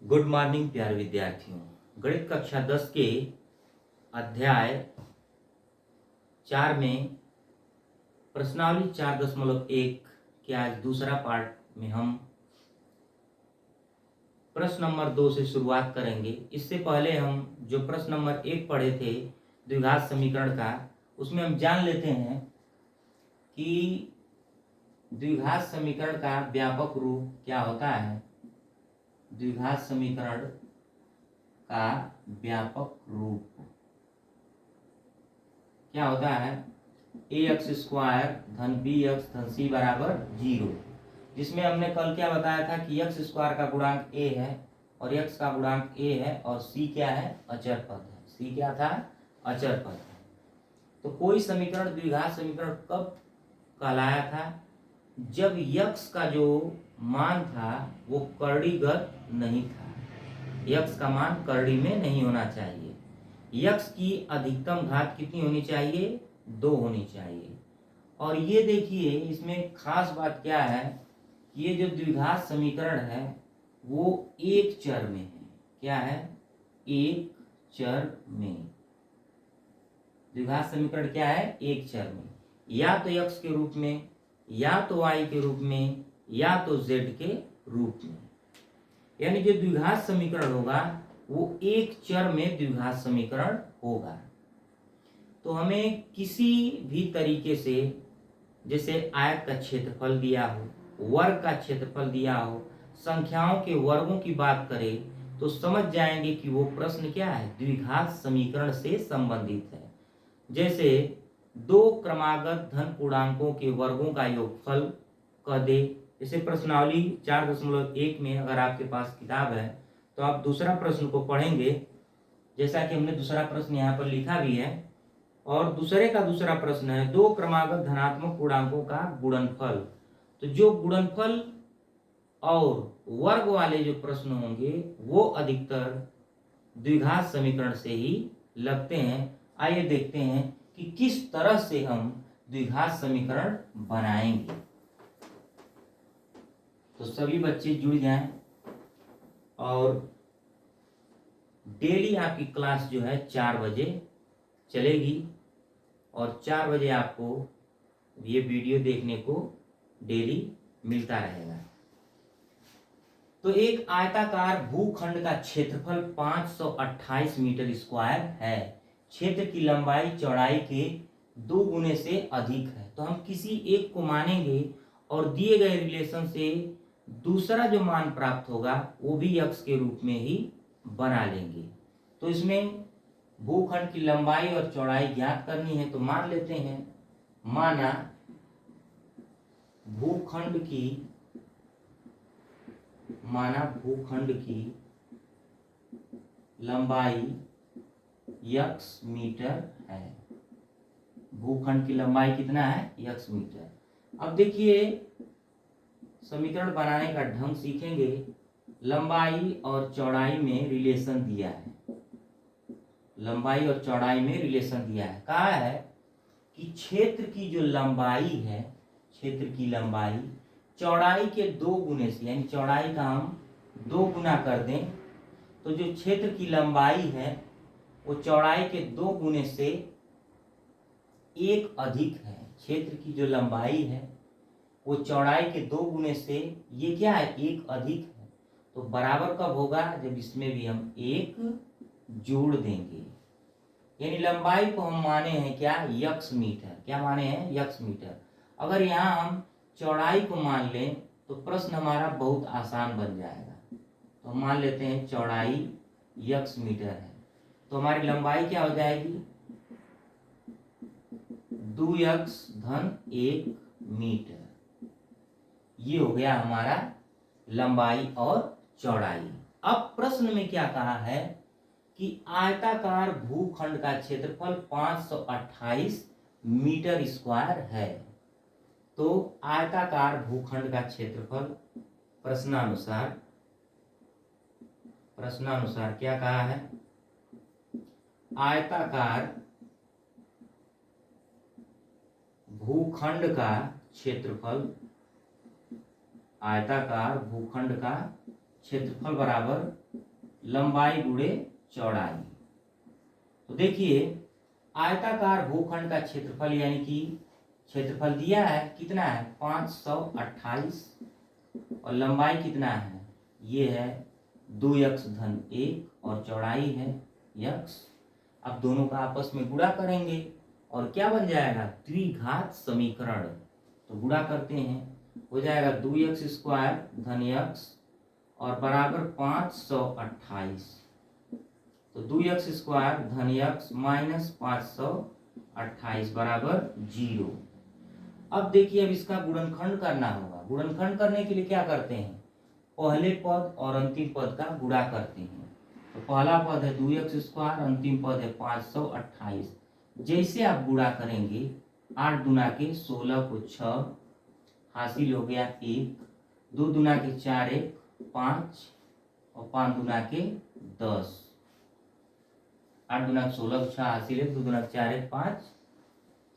Good morning प्यारे विद्यार्थियों। गणित कक्षा 10 के अध्याय 4 में प्रश्नावली 4.1 के आज दूसरा पार्ट में हम प्रश्न नंबर 2 से शुरुआत करेंगे। इससे पहले हम जो प्रश्न नंबर 1 पढ़े थे द्विघात समीकरण का, उसमें हम जान लेते हैं कि द्विघात समीकरण का व्यापक रूप क्या होता है। द्विघात समीकरण का व्यापक रूप क्या होता है? ax² धन bx धन c बराबर 0, जिसमें हमने कल क्या बताया था कि x² का गुणांक a है और x का गुणांक a है और c क्या है? अचर पद है। c क्या था? अचर पद है। तो कोई समीकरण द्विघात समीकरण कब कहलाया था? जब x का जो मान था वो कर्णीगत नहीं था। x का मान कर्णी में नहीं होना चाहिए। x की अधिकतम घात कितनी होनी चाहिए? 2 होनी चाहिए। और ये देखिए, इसमें खास बात क्या है, ये जो द्विघात समीकरण है वो एक चर में है। क्या है? एक चर में। द्विघात समीकरण क्या है? एक चर में, या तो x के रूप में, या तो y के रूप में, या तो z के रूप में। यानी जो द्विघात समीकरण होगा वो एक चर में द्विघात समीकरण होगा। तो हमें किसी भी तरीके से, जैसे आयत का क्षेत्रफल दिया हो, वर्ग का क्षेत्रफल दिया हो, संख्याओं के वर्गों की बात करें तो समझ जाएंगे कि वो प्रश्न क्या है? द्विघात समीकरण से संबंधित है। जैसे दो क्रमागत धन पूर्णांकों के वर्गों का योगफल कह दे। जैसे प्रश्नावली 4.1 में अगर आपके पास किताब है तो आप दूसरा प्रश्न को पढ़ेंगे, जैसा कि हमने दूसरा प्रश्न यहाँ पर लिखा भी है। और दूसरे का दूसरा प्रश्न है दो क्रमागत धनात्मक पूर्णांकों का गुणनफल। तो जो गुणनफल और वर्ग वाले जो प्रश्न होंगे वो अधिकतर द्विघात समीकरण से ही लगते हैं। आइए देखते हैं कि किस तरह से हम द्विघात समीकरण बनाएंगे। तो सभी बच्चे जुड़ जाएं और डेली आपकी क्लास जो है 4 बजे चलेगी और 4 बजे आपको ये वीडियो देखने को डेली मिलता रहेगा। तो एक आयताकार भूखंड का क्षेत्रफल 528 मीटर स्क्वायर है। क्षेत्र की लंबाई चौड़ाई के 2 गुने से अधिक है। तो हम किसी एक को मानेंगे और दिए गए रिलेशन से दूसरा जो मान प्राप्त होगा वो भी x के रूप में ही बना लेंगे। तो इसमें भूखंड की लंबाई और चौड़ाई ज्ञात करनी है। तो मान लेते हैं, माना भूखंड की लंबाई x मीटर है। भूखंड की लंबाई कितना है? x metre. अब देखिए, समीकरण बनाने का ढंग सीखेंगे। लंबाई और चौड़ाई में रिलेशन दिया है। लंबाई और चौड़ाई में रिलेशन दिया है। कहा है कि क्षेत्र की जो लंबाई है, क्षेत्र की लंबाई चौड़ाई के 2 गुने से, यानी चौड़ाई का हम 2 गुना कर दें तो जो क्षेत्र की लंबाई है वो चौड़ाई के 2 गुने से एक अधिक है। क्षेत्र की जो लंबाई है वो चौड़ाई के 2 गुने से ये क्या है? एक अधिक है। तो बराबर कब होगा? जब इसमें भी हम एक जोड़ देंगे। यानी लंबाई को हम माने हैं क्या? x metre. क्या माने हैं? x metre. अगर यहाँ हम चौड़ाई को मान लें तो प्रश्न हमारा बहुत आसान बन जाएगा। तो हम मान लेते हैं चौड़ाई x मीटर है, तो हमारी लंबाई क्या हो जाएगी? 2x धन 1 मीटर। ये हो गया हमारा लंबाई और चौड़ाई। अब प्रश्न में क्या कहा है कि आयताकार भूखंड का क्षेत्रफल 528 मीटर स्क्वायर है। तो आयताकार भूखंड का क्षेत्रफल प्रश्नानुसार क्या कहा है? आयताकार भूखंड का क्षेत्रफल, आयताकार भूखंड का क्षेत्रफल बराबर लंबाई गुणे चौड़ाई। तो देखिए आयताकार भूखंड का क्षेत्रफल यानी कि क्षेत्रफल दिया है कितना है 528 और लंबाई कितना है ये है 2x-1 और चौड़ाई है x। अब दोनों का आपस में गुणा करेंगे और क्या बन जाएगा द्विघात समीकरण। तो गुणा करते हैं हो जाएगा 2x² x और बराबर 528। तो 2x² x माइनस 528 बराबर 0। अब देखिए अब इसका गुणनखंड करना होगा। गुणनखंड करने के लिए क्या करते हैं पहले पद और अंतिम पद का गुणा करते हैं। तो पहला पद है 2x², अंतिम पद है 528। जैसे आप गुणा करेंगे 8 दूना के 16 को 6 हासिल हो गया 1, 2 दूना के 4 1 5 और 5 दूना के 10। 8 दूना के 16 को 6 हासिल है, 2 दूना के 4 1 5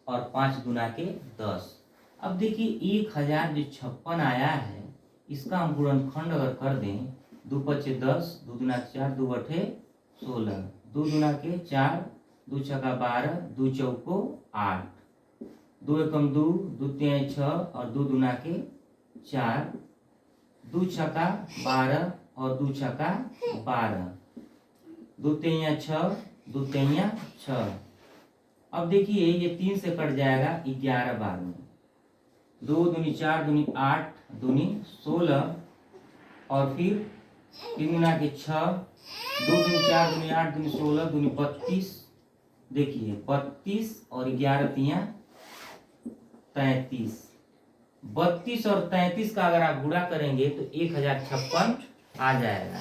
और 5 दूना के 10। अब देखिए 1056 आया है, इसका हम गुणनखंड अगर कर दें 2 5 10, 2 दूना के 4, 2 8 16, 2 दूना के 4, 2 6 12, 2 चौको 8, 2 एकम 2, 2 3 6 और 2 दूना के 4, 2 छक्का 12 और 2 छक्का 12, 2 तिया 6, 2 तिया 6। अब देखिए ये 3 से कट जाएगा 11 बार में, 2 दूनी 4 दूनी 8 दूनी 16 और फिर 3 दूना के 6, 2 दूनी 4 दूनी 8 दूनी 16 दूनी 32। देखिए 32 और 11 तिया 33। 32 और 33 का अगर आप गुणा करेंगे तो 1056 आ जाएगा।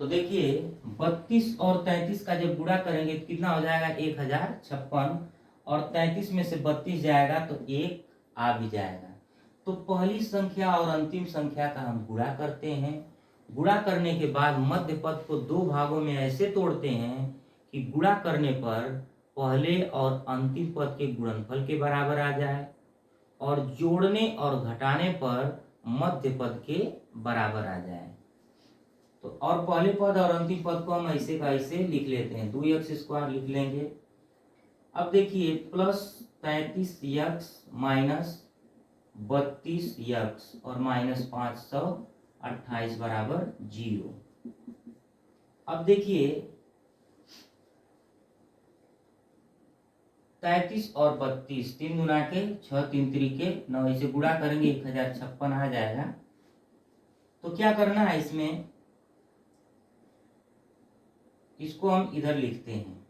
तो देखिए 32 और 33 का जब गुणा करेंगे तो कितना हो जाएगा 1056 और 33 में से 32 जाएगा तो 1 आ भी जाएगा। तो पहली संख्या और अंतिम संख्या का हम गुणा करते हैं। गुणा करने के बाद मध्य पद को 2 भागों में ऐसे तोड़ते हैं कि गुणा करने पर पहले और अंतिम पद के गुणनफल के बराबर आ जाए और जोड़ने और घटाने पर मध्य पद के बराबर आ जाए। तो और पहले पद और अंतिम पद को हम ऐसे का ऐसे लिख लेते हैं, 2x² लिख लेंगे। अब देखिए प्लस 33x माइनस 32x और माइनस 528 बराबर 0। अब देखिए 33 और 32, 3 दूना के 6 3 त्रिके 9, इसे गुणा करेंगे 1056 आ जाएगा। तो क्या करना है इसमें, इसको हम इधर लिखते हैं,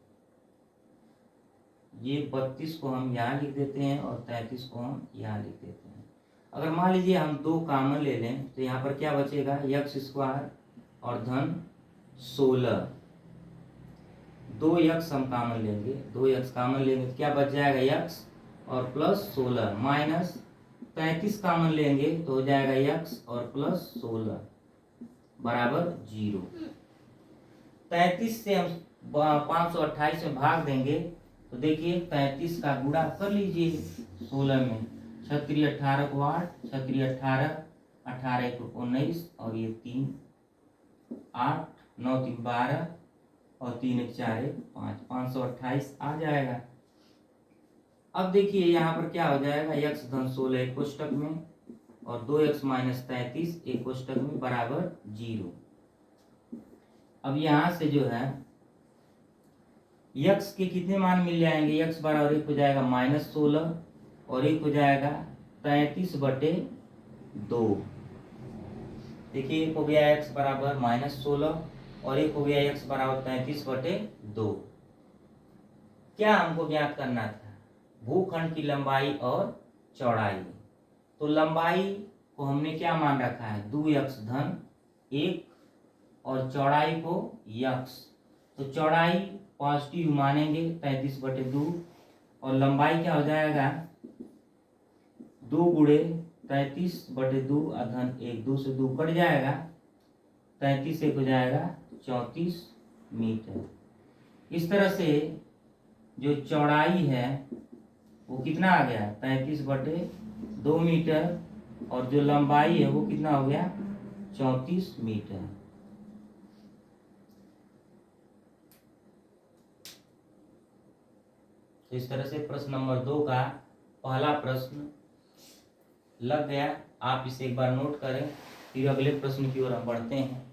ये 32 को हम यहाँ लिख देते हैं और 33 को हम यहाँ लिख देते हैं। अगर मान लीजिए हम 2 कॉमन ले लें तो यहाँ पर क्या बचेगा x² और धन 16, 2x हम कॉमन लेंगे, 2x कॉमन लेंगे तो क्या बच जाएगा x और प्लस 16 माइनस 33 कॉमन लेंगे तो हो जाएगा x और प्लस 16 बराबर 0। 33 से हम 528 में भाग देंगे तो देखिए 33 का गुणा कर लीजिए 16 में, 6 18 को 8, 6 18, 18 को 19 और ये 3 8, 9 3 12 और 3 1 4 1 5, 528 आ जाएगा। अब देखिए यहाँ पर क्या हो जाएगा x धन 16 एक कोष्टक में और 2x माइनस 33 एक कोष्टक में बराबर 0। अब यहाँ से जो है x के कितने मान मिल जाएंगे, x बराबर 1 हो जाएगा -16 और 1 हो जाएगा 33/2। देखिए 1 हो गया x बराबर -16 और 1 हो गया x बराबर 33/2। क्या हमको ज्ञात करना था, भूखंड की लंबाई और चौड़ाई। तो लंबाई को हमने क्या मान रखा है 2x धन 1 और चौड़ाई को x। तो चौड़ाई पॉजिटिव मानेंगे 33/2 और लंबाई क्या हो जाएगा 2 गुणे 33/2 धन 1, 2 से 2 कट जाएगा, 33 1 हो जाएगा 34 मीटर। इस तरह से जो चौड़ाई है वो कितना आ गया 33/2 मीटर, और जो लंबाई है वो कितना हो गया 34 मीटर। तो इस तरह से प्रश्न नंबर 2 का पहला प्रश्न लग गया। आप इसे एक बार नोट करें, फिर अगले प्रश्न की ओर हम बढ़ते हैं।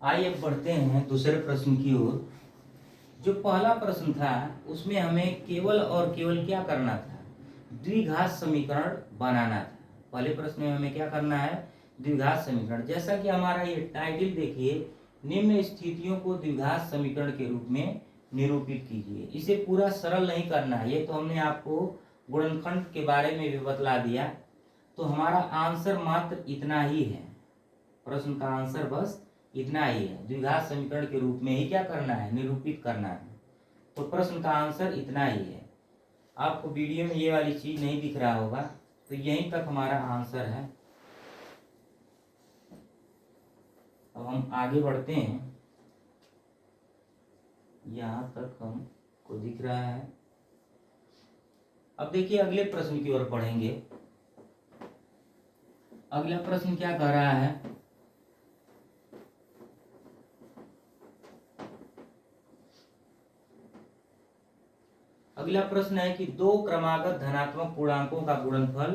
आइए अब बढ़ते हैं दूसरे प्रश्न की ओर। जो पहला प्रश्न था उसमें हमें केवल और केवल क्या करना था, द्विघात समीकरण बनाना था। पहले प्रश्न में हमें क्या करना है, द्विघात समीकरण। जैसा कि हमारा ये टाइटल देखिए, निम्न स्थितियों को द्विघात समीकरण के रूप में निरूपित कीजिए। इसे पूरा सरल नहीं करना है, ये तो हमने आपको गुणनखंड के बारे में भी बतला दिया। तो हमारा आंसर मात्र इतना ही है, प्रश्न का आंसर बस इतना ही है, द्विघात समीकरण के रूप में ही क्या करना है, निरूपित करना है। तो प्रश्न का आंसर इतना ही है। आपको वीडियो में ये वाली चीज नहीं दिख रहा होगा, तो यहीं तक हमारा आंसर है। अब हम आगे बढ़ते हैं, यहाँ तक हमको दिख रहा है। अब देखिए अगले प्रश्न की ओर बढ़ेंगे। अगला प्रश्न क्या कह रहा है, अगला प्रश्न है कि दो क्रमागत धनात्मक पूर्णांकों का गुणनफल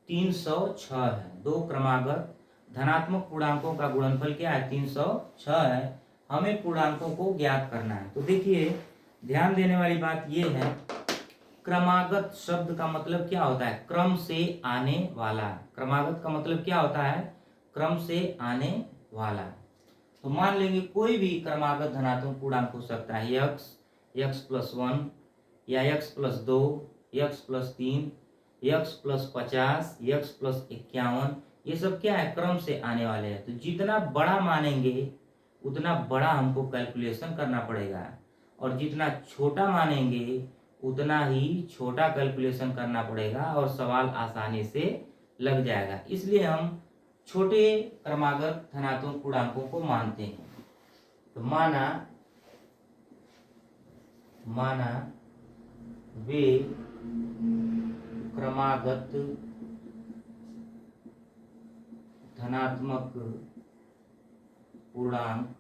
306 है। दो क्रमागत धनात्मक पूर्णांकों का गुणनफल क्या है, 306 है। हमें पूर्णांकों को ज्ञात करना है। तो देखिए ध्यान देने वाली बात यह है, क्रमागत शब्द का मतलब क्या होता है, क्रम से आने वाला। क्रमागत का मतलब क्या होता है, क्रम से आने वाला। तो मान लेंगे कोई भी क्रमागत धनात्मक पूर्णांक हो सकता है, x+1 या x+2, x+3, x+50, x+51, ये सब क्या है, क्रम से आने वाले हैं। तो जितना बड़ा मानेंगे उतना बड़ा हमको कैलकुलेशन करना पड़ेगा, और जितना छोटा मानेंगे उतना ही छोटा कैलकुलेशन करना पड़ेगा, और सवाल आसानी से लग जाएगा। इसलिए हम छोटे क्रमागत धनात्मक पूर्णांकों को मानते हैं। तो माना वे क्रमागत धनात्मक पूर्णांक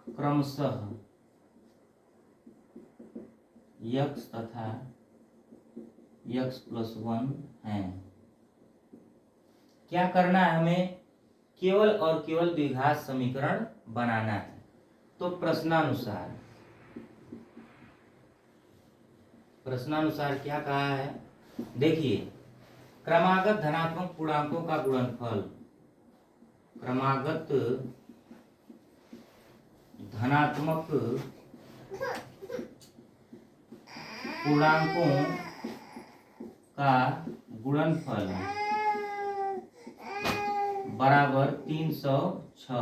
क्रमशः x तथा x+1 हैं। क्या करना है, हमें केवल और केवल द्विघात समीकरण बनाना है। तो प्रश्नानुसार क्या कहा है, देखिए क्रमागत धनात्मक पूर्णांकों का गुणनफल, क्रमागत धनात्मक पूर्णांकों का गुणनफल बराबर 306।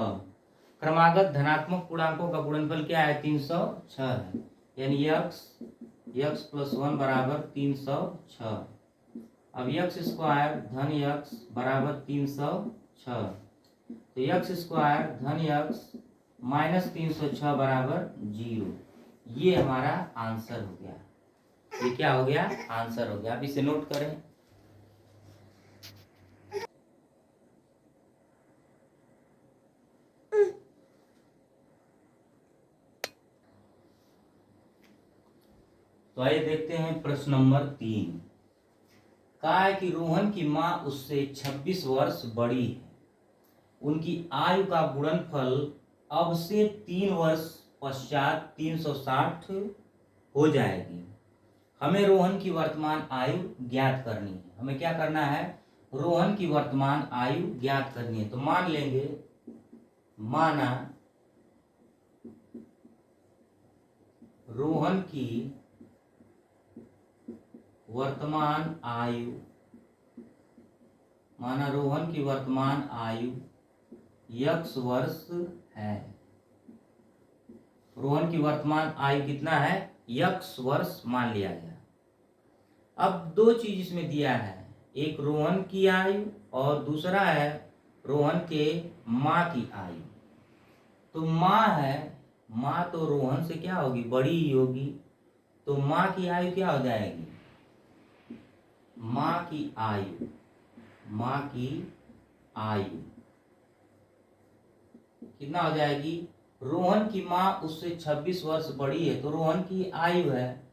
क्रमागत धनात्मक पूर्णांकों का गुणनफल क्या है, 306 है। यानी x+1 बराबर 306। अब x² धन x बराबर 306, तो x² धन x माइनस 306 बराबर 0। ये हमारा आंसर हो गया। ये क्या हो गया, आंसर हो गया। अब इसे नोट करें। तो आइए देखते हैं प्रश्न नंबर 3। कहा है कि रोहन की मां उससे 26 वर्ष बड़ी है। उनकी आयु का गुणनफल अब से 3 वर्ष पश्चात 360 हो जाएगी। हमें रोहन की वर्तमान आयु ज्ञात करनी है। हमें क्या करना है, रोहन की वर्तमान आयु ज्ञात करनी है। तो मान लेंगे माना रोहन की वर्तमान आयु, माना रोहन की वर्तमान आयु x वर्ष है। रोहन की वर्तमान आयु कितना है? x वर्ष मान लिया गया। अब दो चीज इसमें दिया है, एक रोहन की आयु और दूसरा है रोहन के माँ की आयु। तो माँ है, माँ तो रोहन से क्या होगी? बड़ी ही होगी। तो माँ की आयु क्या हो जाएगी? माँ की आयु, माँ की आयु कितना हो जाएगी? रोहन की माँ उससे 26 वर्ष बड़ी है, तो रोहन की आयु है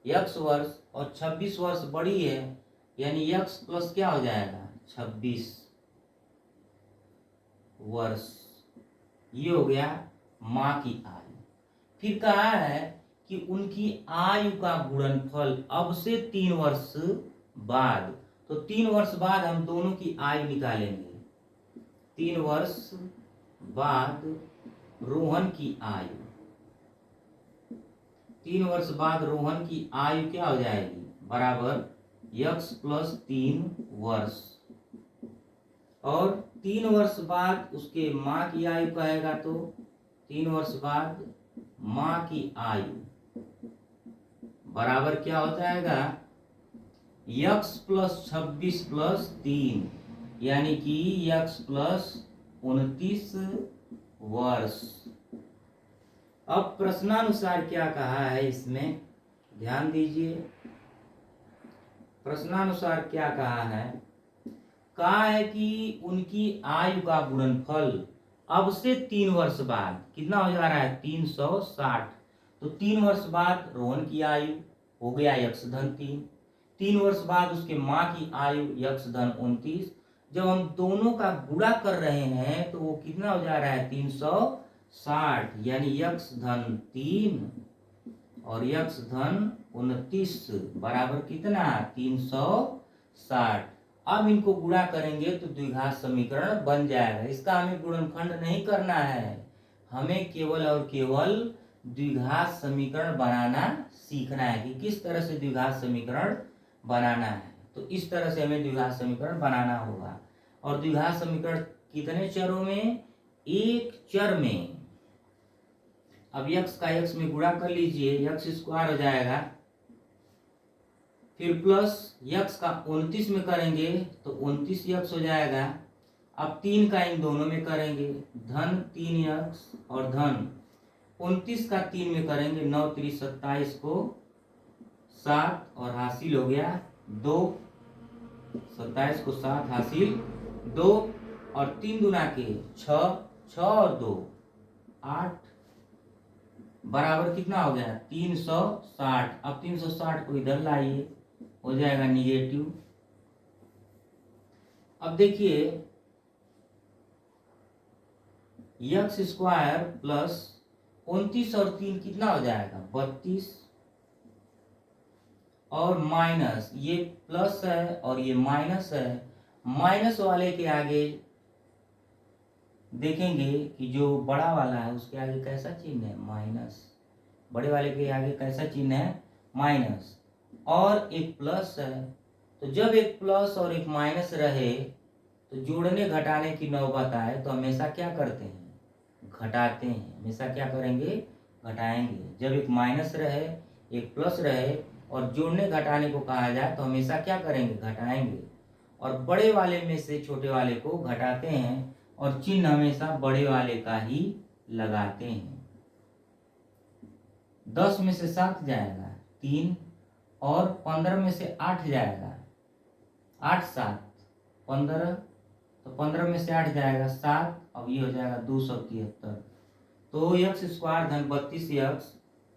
x वर्ष और 26 वर्ष बड़ी है, यानी x प्लस क्या हो जाएगा? 26 वर्ष। ये हो गया माँ की आयु। फिर कहा है कि उनकी आयु का गुणनफल अब से 3 वर्ष बाद। तो 3 वर्ष बाद हम दोनों की आयु निकालेंगे। 3 वर्ष बाद रोहन की आयु, 3 वर्ष बाद रोहन की आयु क्या हो जाएगी? बराबर x प्लस 3 वर्ष। और 3 वर्ष बाद उसके माँ की आयु कहेगा, तो 3 वर्ष बाद माँ की आयु बराबर क्या हो जाएगा? x प्लस 26 प्लस 3, यानी कि x प्लस 29 वर्ष। अब प्रश्नानुसार क्या कहा है इसमें, ध्यान दीजिए। प्रश्नानुसार क्या कहा है? कहा है कि उनकी आयु का गुणनफल अब से 3 वर्ष बाद कितना हो जा रहा है? 360। तो 3 वर्ष बाद रोहन की आयु हो गया x धन 3, 3 वर्ष बाद उसके माँ की आयु x धन 29। जब हम दोनों का गुणा कर रहे हैं तो वो कितना हो जा रहा है? 360, यानी x धन 3 और x धन 29 बराबर कितना? 360। अब इनको गुणा करेंगे तो द्विघात समीकरण बन जाएगा। इसका हमें गुणनखंड नहीं करना है, हमें केवल और केवल द्विघात समीकरण बनाना सीखना है कि किस तरह से द्विघात समीकरण बनाना है। तो इस तरह से हमें द्विघात समीकरण बनाना होगा। और द्विघात समीकरण कितने चरों में? एक चर में। अब x का x में गुणा कर लीजिए, x स्क्वायर हो जाएगा। फिर प्लस x का 29 में करेंगे तो 29x हो जाएगा। अब 3 का इन दोनों में करेंगे, धन 3x और धन 29 का 3 में करेंगे, 9 3 27 को 7 और हासिल हो गया 2, 27 को 7 हासिल 2 और 3 दूना के 6, 6 और 2 8 बराबर कितना हो गया? 360। अब 360 को इधर लाइए, हो जाएगा निगेटिव। अब देखिए x स्क्वायर प्लस 29 और 3 कितना हो जाएगा? 32 और माइनस, ये प्लस है और ये माइनस है। माइनस वाले के आगे देखेंगे कि जो बड़ा वाला है उसके आगे कैसा चिन्ह है? माइनस। बड़े वाले के आगे कैसा चिन्ह है? माइनस। और एक प्लस है। तो जब एक प्लस और एक माइनस रहे तो जोड़ने घटाने की नौबत आए तो हमेशा क्या करते हैं? घटाते हैं। हमेशा क्या करेंगे? घटाएंगे। जब एक माइनस रहे, एक प्लस रहे और जोड़ने घटाने को कहा जाए तो हमेशा क्या करेंगे? घटाएंगे। और बड़े वाले में से छोटे वाले को घटाते हैं और चिन्ह हमेशा बड़े वाले का ही लगाते हैं। 10 में से 7 जाएगा 3 और 15 में से 8 जाएगा 8 7 15, तो 15 में से 8 जाएगा 7। अब ये हो जाएगा 273। तो x स्क्वायर धन 32x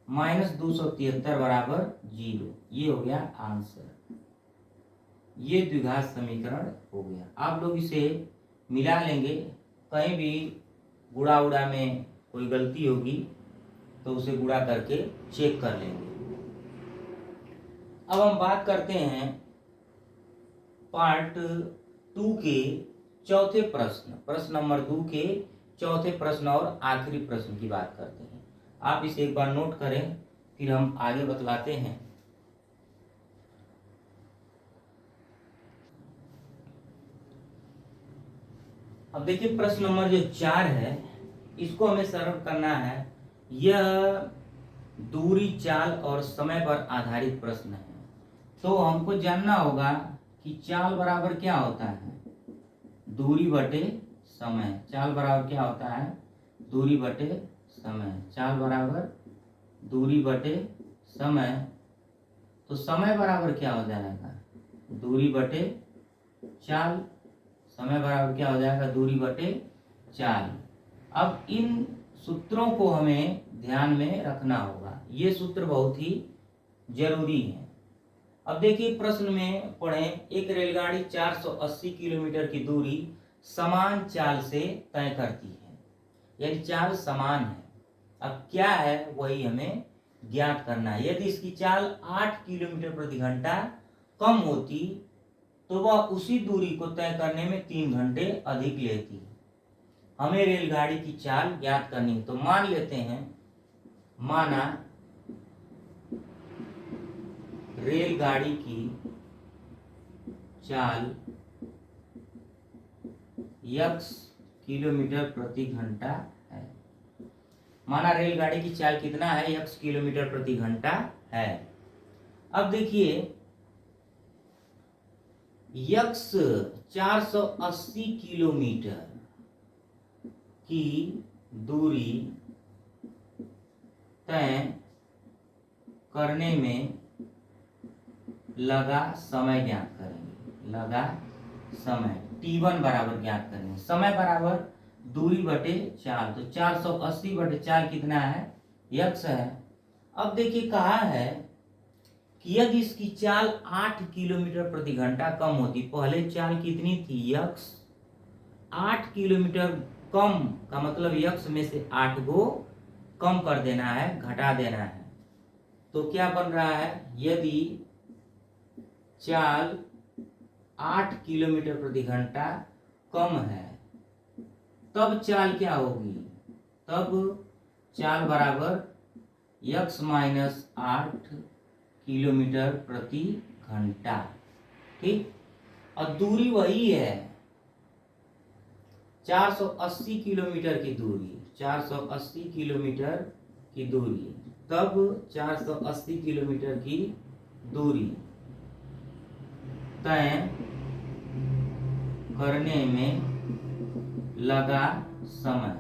माइनस 273 बराबर 0। ये हो गया आंसर। ये द्विघात समीकरण हो गया। आप लोग इसे मिला लेंगे, कहीं भी गुणा उड़ा में कोई गलती होगी तो उसे गुणा करके चेक कर लेंगे। अब हम बात करते हैं पार्ट 2 के चौथे प्रश्न, प्रश्न नंबर 2 के चौथे प्रश्न और आखिरी प्रश्न की बात करते हैं। आप इसे एक बार नोट करें, फिर हम आगे बतलाते हैं। अब देखिए प्रश्न नंबर जो 4 है, इसको हमें सरल करना है। यह दूरी, चाल और समय पर आधारित प्रश्न है। तो हमको जानना होगा कि चाल बराबर क्या होता है, दूरी बटे समय। चाल बराबर क्या होता है, दूरी बटे समय। चाल बराबर दूरी बटे समय। तो समय बराबर क्या हो जाएगा, दूरी बटे चाल। समय बराबर क्या हो जाएगा, दूरी बटे चाल। अब इन सूत्रों को हमें ध्यान में रखना होगा, ये सूत्र बहुत ही जरूरी है। अब देखिए प्रश्न में पढ़ें, एक रेलगाड़ी 480 किलोमीटर की दूरी समान चाल से तय करती है, यानी चाल समान है। अब क्या है वही हमें ज्ञात करना है। यदि इसकी चाल 8 किलोमीटर प्रति घंटा कम होती तो वह उसी दूरी को तय करने में 3 घंटे अधिक लेती। हमें रेलगाड़ी की चाल ज्ञात करनी है। तो मान लेते हैं, माना रेलगाड़ी की चाल x किलोमीटर प्रति घंटा है। माना रेलगाड़ी की चाल कितना है, x किलोमीटर प्रति घंटा है। अब देखिए x 480 किलोमीटर की दूरी तय करने में लगा समय ज्ञात करेंगे। लगा समय t1 बराबर ज्ञात करेंगे। समय बराबर दूरी बटे चाल। तो 480 बटे चाल कितना है, x है। अब देखिए कहा है कि यदि इसकी चाल 8 किलोमीटर प्रति घंटा कम होती, पहले चाल कितनी थी, x 8 किलोमीटर कम का मतलब x में से 8 को कम कर देना है, घटा देना है। तो क्या बन रहा है, यदि चाल 8 किलोमीटर प्रति घंटा कम है तब चाल क्या होगी, तब चाल बराबर x माइनस 8 किलोमीटर प्रति घंटा। ठीक, और दूरी वही है 480 किलोमीटर की दूरी, 480 किलोमीटर की दूरी। तब 480 किलोमीटर की दूरी तय करने में लगा समय।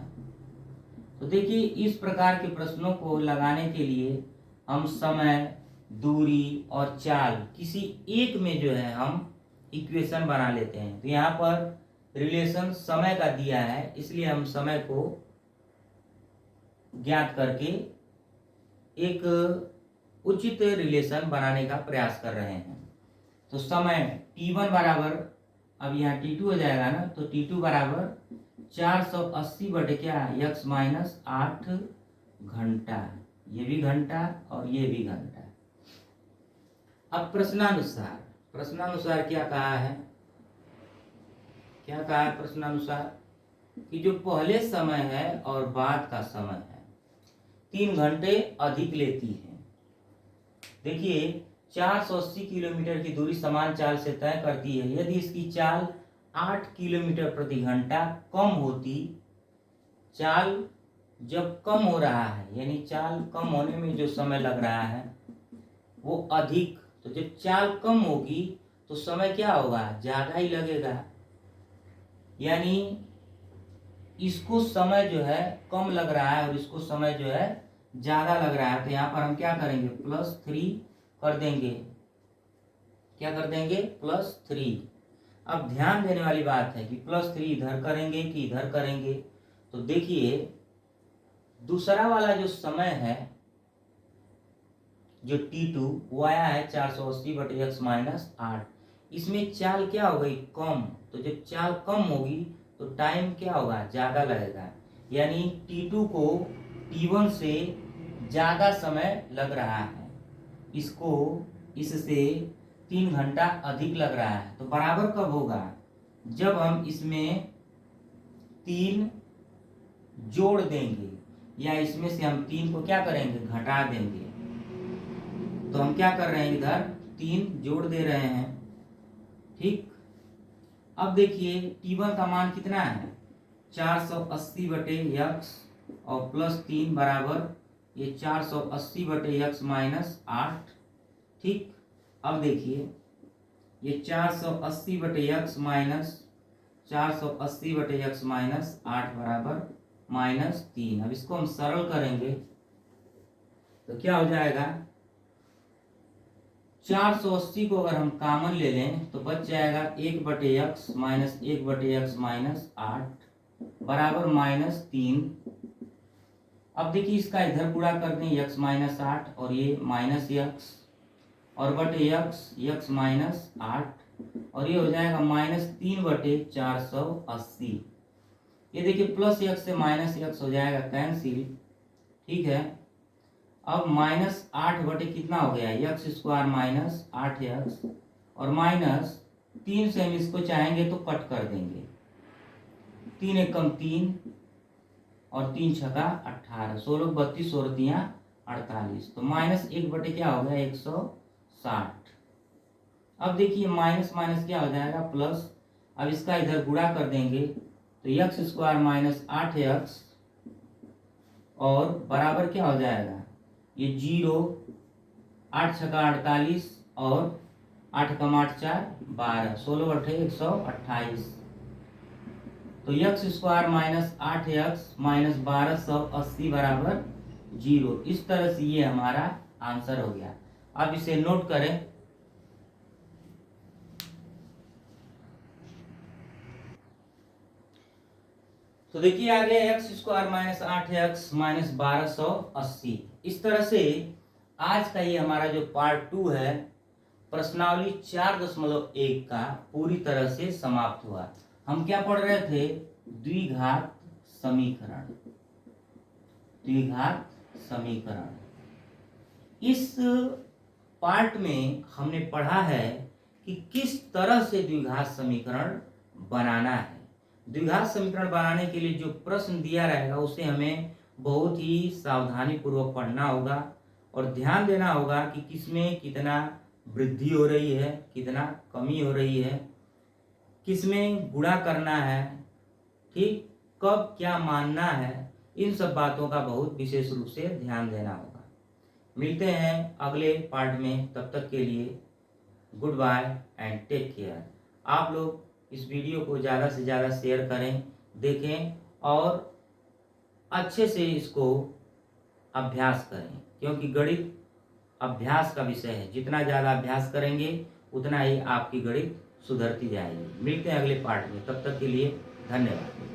तो देखिए इस प्रकार के प्रश्नों को लगाने के लिए हम समय, दूरी और चाल किसी एक में जो है हम इक्वेशन बना लेते हैं। तो यहाँ पर रिलेशन समय का दिया है, इसलिए हम समय को ज्ञात करके एक उचित रिलेशन बनाने का प्रयास कर रहे हैं। तो समय t1 बराबर, अब यहाँ t2 हो जाएगा ना, तो t2 बराबर 480 बटे क्या, x माइनस 8 घंटा। ये भी घंटा और ये भी घंटा। अब प्रश्नानुसार क्या कहा है, क्या कहा है प्रश्नानुसार, कि जो पहले समय है और बाद का समय है 3 घंटे अधिक लेती है। देखिए 480 किलोमीटर की दूरी समान चाल से तय करती है। यदि इसकी चाल 8 किलोमीटर प्रति घंटा कम होती, चाल जब कम हो रहा है यानी चाल कम होने में जो समय लग रहा है वो अधिक, तो जब चाल कम होगी तो समय क्या होगा, ज्यादा ही लगेगा। यानी इसको समय जो है कम लग रहा है और इसको समय जो है ज्यादा लग रहा है। तो यहाँ पर हम क्या करेंगे, +3 कर देंगे। क्या कर देंगे, +3। अब ध्यान देने वाली बात है कि +3 इधर करेंगे कि इधर करेंगे। तो देखिए दूसरा वाला जो समय है जो t2 वो आया है 480 बटे x माइनस 8। इसमें चाल क्या हो गई, कम। तो जब चाल कम होगी तो टाइम क्या होगा, ज्यादा लगेगा। यानी t2 को t1 से ज्यादा समय लग रहा है, इसको इससे 3 घंटा अधिक लग रहा है। तो बराबर कब होगा, जब हम इसमें 3 जोड़ देंगे या इसमें से हम 3 को क्या करेंगे, घटा देंगे। तो हम क्या कर रहे हैं, इधर 3 जोड़ दे रहे हैं। ठीक, अब देखिए T1 का मान कितना है, 480/x और +3 बराबर ये 480/x -8। ठीक, अब देखिए ये 480/x -8 बराबर -3। अब इसको हम सरल करेंगे तो क्या हो जाएगा, 480 को अगर हम कॉमन ले लें तो बच जाएगा 1/x -8 बराबर -3। अब देखिए इसका इधर गुणा कर दें x -8 और ये -x और बटे x -8 और ये हो जाएगा -3/480। ये देखिए प्लस x से -x हो जाएगा कैंसिल। ठीक है, अब -8 बटे कितना हो गया, x² -8x और -3 से हम इसको चाहेंगे तो कट कर देंगे। 3 एकम 3 और 3 छका 18, 16 32 और 3 48, तो -1 बटे क्या हो गया, 160। अब देखिए माइनस माइनस क्या हो जाएगा, प्लस। अब इसका इधर गुणा कर देंगे तो x² -8x और बराबर क्या हो जाएगा, ये 0, 8 छका 48 और 8 कम 8 4 12, 16 बटे 128। तो x² -8x -1280 बराबर 0। इस तरह से ये हमारा आंसर हो गया। अब इसे नोट करें। तो देखिए आ गया x² -8x -1280। इस तरह से आज का ये हमारा जो पार्ट 2 है प्रश्नावली 4.1 का पूरी तरह से समाप्त हुआ। हम क्या पढ़ रहे थे, द्विघात समीकरण। द्विघात समीकरण। इस पार्ट में हमने पढ़ा है कि किस तरह से द्विघात समीकरण बनाना है। द्विघात समीकरण बनाने के लिए जो प्रश्न दिया रहेगा उसे हमें बहुत ही सावधानी पूर्वक पढ़ना होगा और ध्यान देना होगा कि किसमें कितना वृद्धि हो रही है, कितना कमी हो रही है, किसमें गुणा करना है, ठीक, कब क्या मानना है, इन सब बातों का बहुत विशेष रूप से ध्यान देना होगा। मिलते हैं अगले पार्ट में, तब तक के लिए goodbye and take care. आप लोग इस वीडियो को ज़्यादा से ज़्यादा शेयर करें, देखें और अच्छे से इसको अभ्यास करें, क्योंकि गणित अभ्यास का विषय है। जितना ज़्यादा अभ्यास करेंगे उतना ही आपकी गणित सुधरती जाएगी। मिलते हैं अगले पार्ट में, तब तक के लिए धन्यवाद।